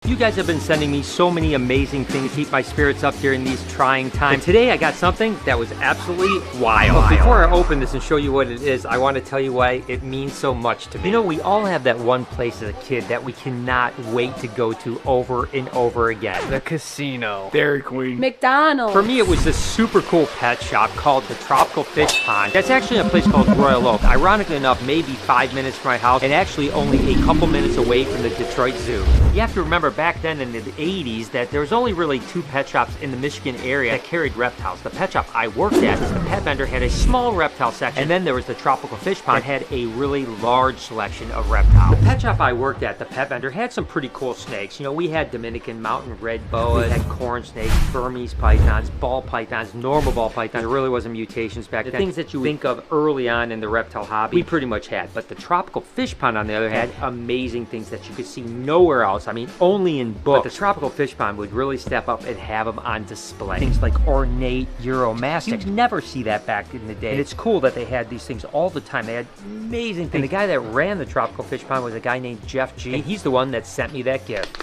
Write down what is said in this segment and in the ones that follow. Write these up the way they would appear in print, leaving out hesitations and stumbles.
You guys have been sending me so many amazing things to keep my spirits up during these trying times. And today I got something that was absolutely wild. But before I open this and show you what it is, I want to tell you why it means so much to me. You know, we all have that one place as a kid that we cannot wait to go to over and over again. The casino. Dairy Queen. McDonald's. For me, it was this super cool pet shop called the Tropical Fish Pond. That's actually a place called Royal Oak. Ironically enough, maybe 5 minutes from my house and actually only a couple minutes away from the Detroit Zoo. You have to remember back then in the 80s that there was only really 2 pet shops in the Michigan area that carried reptiles. The pet shop I worked at, the pet vendor, had a small reptile section, and then there was the Tropical Fish Pond that had a really large selection of reptiles. The pet shop I worked at, the pet vendor, had some pretty cool snakes. You know, we had Dominican mountain red boas, we had corn snakes, Burmese pythons, ball pythons, normal ball pythons. There really wasn't mutations back then. The things that you think of early on in the reptile hobby, we pretty much had. But the Tropical Fish Pond, on the other hand, had amazing things that you could see nowhere else. I mean, only in books. But the Tropical Fish Pond would really step up and have them on display. Things like ornate Euromastics. You'd never see that back in the day. And it's cool that they had these things all the time. They had amazing things. And the guy that ran the Tropical Fish Pond was a guy named Jeff G. And he's the one that sent me that gift.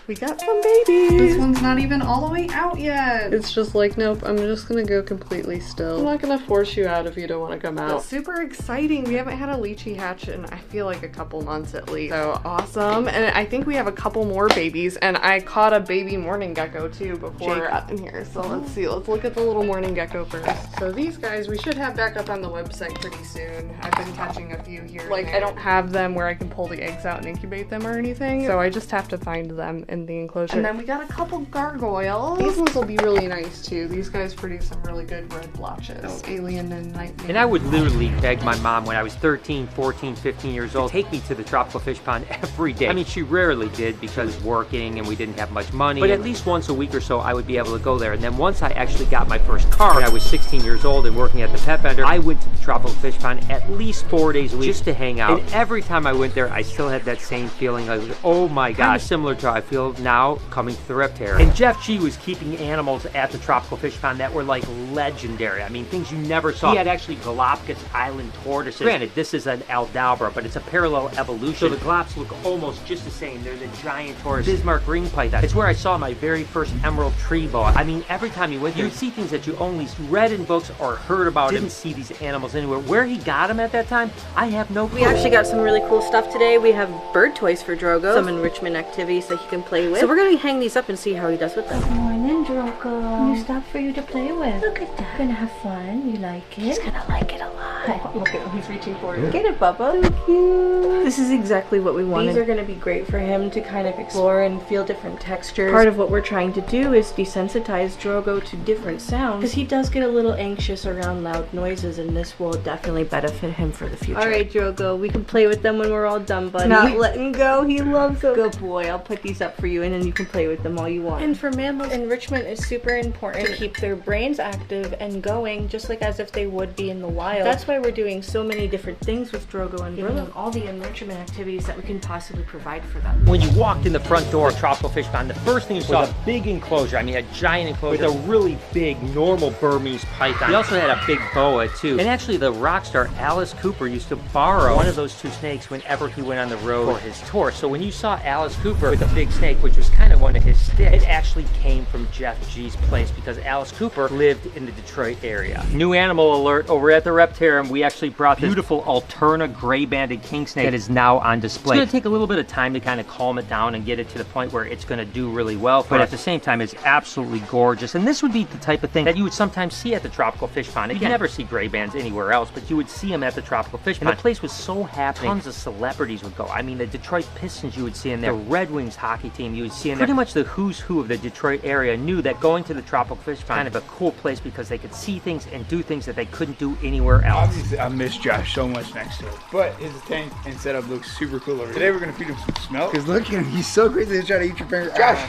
We got some babies. This one's not even all the way out yet. It's just like, nope, I'm just gonna go completely still. I'm not gonna force you out if you don't want to come out. It's super exciting. We haven't had a lychee hatch in, I feel like, a couple months at least. So awesome. And I think we have a couple more babies. And I caught a baby morning gecko too before Jake got in here. So let's see. Let's look at the little morning gecko first. So these guys we should have back up on the website pretty soon. I've been catching a few here. Like, I don't have them where I can pull the eggs out and incubate them or anything. So I just have to find them in the enclosure. And then we got a couple gargoyles. These ones will be really nice too. These guys produce some really good red blotches. Oh, Alien and Nightmare. And I would literally beg my mom when I was 13, 14, 15 years old to take me to the Tropical Fish Pond every day. I mean, she rarely did because working and we didn't have much money. But at least once a week or so, I would be able to go there. And then once I actually got my first car, when I was 16 years old and working at the pet vendor, I went to the Tropical Fish Pond at least 4 days a week just to hang out. And every time I went there, I still had that same feeling of, oh my gosh, kind of similar to how I feel now coming to the reptarium. And Jeff G was keeping animals at the Tropical Fish Pond that were like legendary. I mean, things you never saw. He had actually Galapagos Island tortoises. Granted, this is an Aldabra, but it's a parallel evolution. So the Galaps look almost just the same. They're the giant tortoise. Bismarck ring python. It's where I saw my very first emerald tree boa. I mean, every time you went there, you'd see things that you only read in books or heard about. Didn't see these animals anywhere. Where he got them at that time, I have no clue. We actually got some really cool stuff today. We have bird toys for Drogo, some enrichment activities that he can play with. So we're gonna hang these up and see how he does with them. Good morning, Drogo. New stuff for you to play with. Look at that. Gonna have fun. You like it? He's gonna like it a lot. Look at him, he's reaching for it. Get it, Bubba. So cute. This is exactly what we wanted. These are gonna be great for him to kind of explore and feel different textures. Part of what we're trying to do is desensitize Drogo to different sounds because he does get a little anxious around loud noises, and this will definitely benefit him for the future. All right, Drogo, we can play with them when we're all done, buddy. Not letting go. He loves them. Good boy. I'll put these up for you, and then you can play with them all you want. And for mammals, enrichment is super important to keep their brains active and going just like as if they would be in the wild. That's why we're doing so many different things with Drogo and giving them all the enrichment activities that we can possibly provide for them. When you walked in the front door of Tropical Fish Pond, the first thing you saw was a big enclosure. I mean, a giant enclosure with a really big normal Burmese python. He also had a big boa too. And actually the rock star Alice Cooper used to borrow one of those 2 snakes whenever he went on the road for his tour. So when you saw Alice Cooper with a big snake, which was kind of one of his sticks, it actually came from Jeff G's place because Alice Cooper lived in the Detroit area. New animal alert over at the Reptarium. We actually brought this beautiful Alterna gray-banded king snake that is now on display. It's gonna take a little bit of time to kind of calm it down and get it to the point where it's gonna do really well for us. But at the same time, it's absolutely gorgeous. And this would be the type of thing that you would sometimes see at the Tropical Fish Pond. You never see gray bands anywhere else, but you would see them at the Tropical Fish Pond. And the place was so happening. Tons of celebrities would go. I mean, the Detroit Pistons you would see in there. The Red Wings hockey team you would see in there. Pretty much the who's who of the Detroit area knew that going to the Tropical Fish Pond kind of a cool place because they could see things and do things that they couldn't do anywhere else. Obviously, I miss Josh so much next to it. But his tank and setup looks super cool already. Today we're gonna feed him some smell. Because look at him, he's so crazy he's trying to eat your finger. Josh,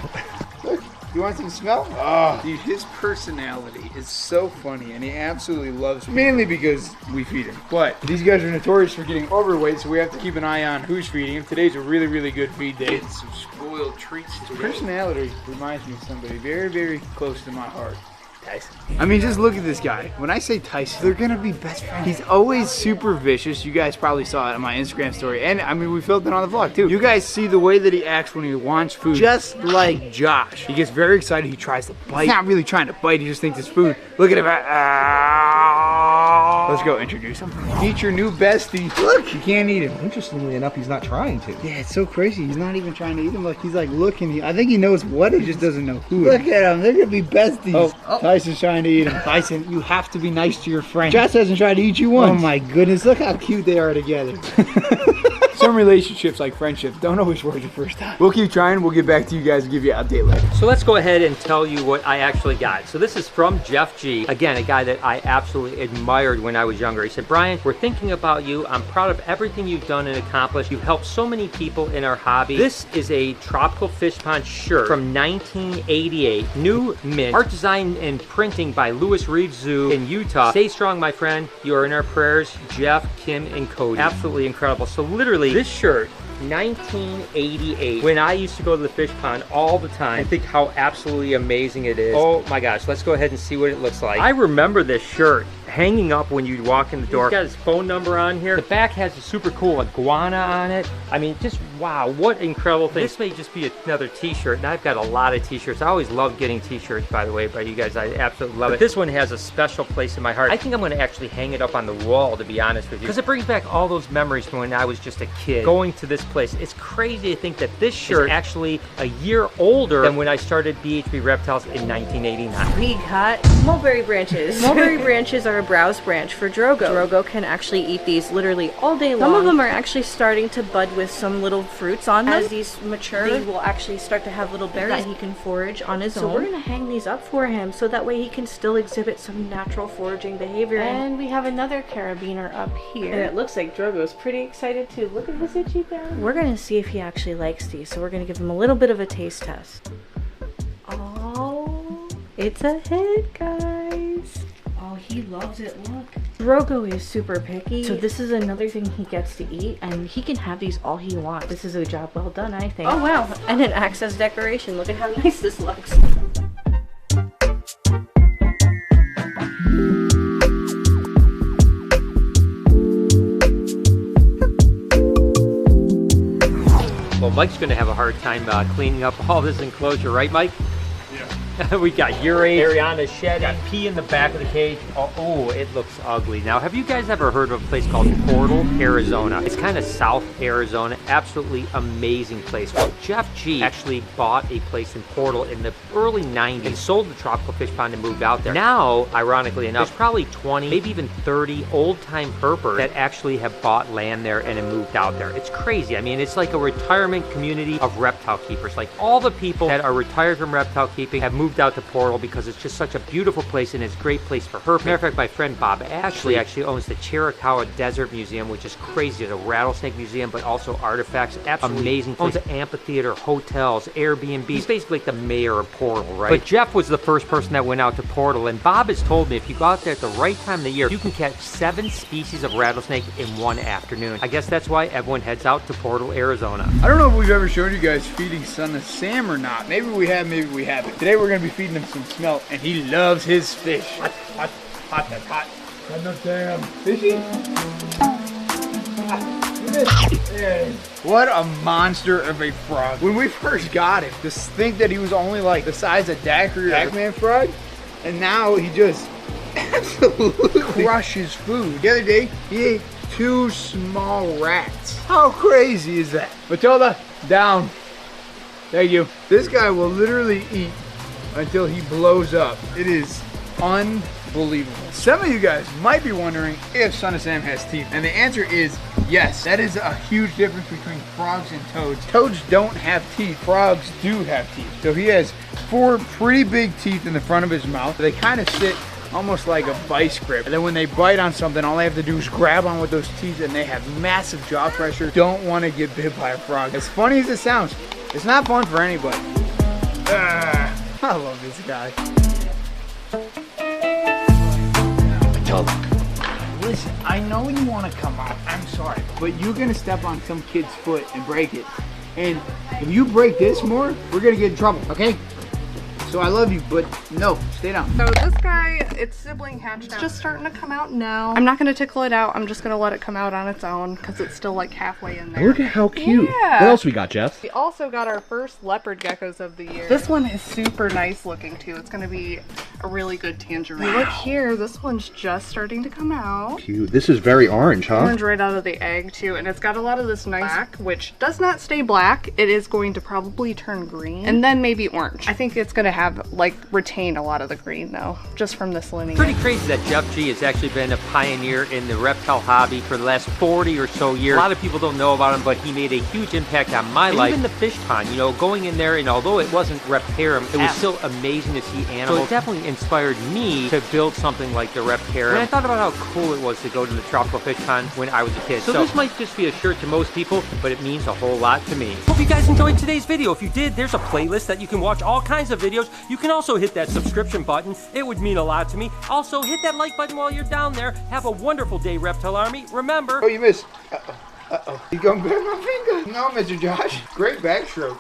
look. You want some smell? Oh, dude, his personality is so funny, and he absolutely loves me. Mainly because we feed him. But these guys are notorious for getting overweight, so we have to keep an eye on who's feeding him. Today's a really, really good feed day. It's some spoiled treats today. His personality reminds me of somebody very, very close to my heart. Tyson. I mean, just look at this guy. When I say Tyson, they're gonna be best friends. He's always super vicious. You guys probably saw it on my Instagram story. And I mean, we filmed it on the vlog too. You guys see the way that he acts when he wants food. Just like Josh. He gets very excited. He tries to bite. He's not really trying to bite. He just thinks it's food. Look at him. Let's go introduce him. Meet your new bestie. Look, you can't eat him. Interestingly enough, he's not trying to. Yeah, it's so crazy. He's not even trying to eat him. Look, he's like looking. I think he knows what, he just doesn't know who. Look at him. They're gonna be besties. Oh, Tyson's trying to eat him. Tyson, you have to be nice to your friend. Josh hasn't tried to eat you once. Oh my goodness, look how cute they are together. Some relationships, like friendships, don't always work the first time. We'll keep trying. We'll get back to you guys and give you an update later. So let's go ahead and tell you what I actually got. So this is from Jeff G. Again, a guy that I absolutely admired when I was younger. He said, Brian, we're thinking about you. I'm proud of everything you've done and accomplished. You've helped so many people in our hobby. This is a tropical fish pond shirt from 1988. New mint. Art design and printing by Lewis Reed Zoo in Utah. Stay strong, my friend. You are in our prayers. Jeff, Kim, and Cody. Absolutely incredible. So literally, this shirt, 1988, when I used to go to the fish pond all the time. I think how absolutely amazing it is. Oh my gosh, let's go ahead and see what it looks like. I remember this shirt hanging up when you'd walk in the door. He's got his phone number on here. The back has a super cool iguana on it. I mean, just wow, what incredible thing. This may just be another t-shirt, and I've got a lot of t-shirts. I always love getting t-shirts, by the way, by you guys. I absolutely love it. This one has a special place in my heart. I think I'm gonna actually hang it up on the wall, to be honest with you, because it brings back all those memories from when I was just a kid going to this place. It's crazy to think that this shirt is actually a year older than when I started BHB Reptiles in 1989. We got mulberry branches. Mulberry branches are a browse branch for Drogo. Drogo can actually eat these literally all day long. Some of them are actually starting to bud with some little fruits on them. As these mature, they will actually start to have little berries that he can forage on his own. So we're gonna hang these up for him so that way he can still exhibit some natural foraging behavior. And we have another carabiner up here. And it looks like Drogo's pretty excited too. Look at his itchy belly. We're gonna see if he actually likes these. So we're gonna give him a little bit of a taste test. Oh, it's a hit, guys. Oh, he loves it, look. Drogo is super picky, so this is another thing he gets to eat, and he can have these all he wants. This is a job well done, I think. Oh wow, and it acts as decoration. Look at how nice this looks. Well, Mike's gonna have a hard time cleaning up all this enclosure, right, Mike? We got urate, Ariana shedding, pee in the back of the cage. Oh, it looks ugly. Now, have you guys ever heard of a place called Portal, Arizona? It's kind of South Arizona. Absolutely amazing place. Well, Jeff G actually bought a place in Portal in the early 90s and sold the tropical fish pond and moved out there. Now, ironically enough, there's probably 20, maybe even 30 old-time herpers that actually have bought land there and have moved out there. It's crazy. I mean, it's like a retirement community of reptile keepers. Like all the people that are retired from reptile keeping have moved out to Portal because it's just such a beautiful place and it's a great place for herping. Matter of fact, my friend Bob Ashley actually owns the Chiricahua Desert Museum, which is crazy. It's a rattlesnake museum, but also artifacts. Absolutely amazing place. Owns an amphitheater, hotels, Airbnb. He's basically like the mayor of Portal, right? But Jeff was the first person that went out to Portal, and Bob has told me if you go out there at the right time of the year, you can catch 7 species of rattlesnake in one afternoon. I guess that's why everyone heads out to Portal, Arizona. I don't know if we've ever showed you guys feeding Son of Sam or not. Maybe we have, maybe we haven't. Today we're gonna be feeding him some smelt, and he loves his fish. Hot, hot, hot, hot, hot. Son of Sam. Fishy? What a monster of a frog. When we first got him, just think that he was only like the size of Daiquiri or Pac-Man frog, and now he just absolutely crushes food. The other day, he ate 2 small rats. How crazy is that? Matilda, down. Thank you. This guy will literally eat until he blows up. It is unbelievable. Some of you guys might be wondering if Son of Sam has teeth, and the answer is yes. That is a huge difference between frogs and toads. Toads don't have teeth. Frogs do have teeth. So he has 4 pretty big teeth in the front of his mouth. They kind of sit almost like a vice grip. And then when they bite on something, all they have to do is grab on with those teeth, and they have massive jaw pressure. Don't want to get bit by a frog. As funny as it sounds, it's not fun for anybody. I love this guy. Listen, I know you want to come out. I'm sorry, but you're gonna step on some kid's foot and break it. And if you break this more, we're gonna get in trouble, okay? So I love you, but no, stay down. So this guy, it's sibling hatched out. It's just starting to come out now. I'm not gonna tickle it out. I'm just gonna let it come out on its own because it's still like halfway in there. Look at how cute. Yeah. What else we got, Jeff? We also got our first leopard geckos of the year. This one is super nice looking too. It's gonna be a really good tangerine. Look here, this one's just starting to come out. Cute. This is very orange, huh? Orange right out of the egg too, and it's got a lot of this nice black, which does not stay black. It is going to probably turn green and then maybe orange. I think it's gonna have like retain a lot of the green though, just from this lineage. Pretty crazy that Jeff G has actually been a pioneer in the reptile hobby for the last 40 or so years. A lot of people don't know about him, but he made a huge impact on my life. Even the fish pond, you know, going in there, and although it wasn't Reptarium, it was still amazing to see animals. So it definitely inspired me to build something like the Reptarium. And I thought about how cool it was to go to the tropical fish pond when I was a kid. So this might just be a shirt to most people, but it means a whole lot to me. Hope you guys enjoyed today's video. If you did, there's a playlist that you can watch all kinds of videos. You can also hit that subscription button. It would mean a lot to me. Also, hit that like button while you're down there. Have a wonderful day, Reptile Army. Remember... Oh, you missed. Uh-oh. You gonna grab my finger? No, Mr. Josh. Great backstroke.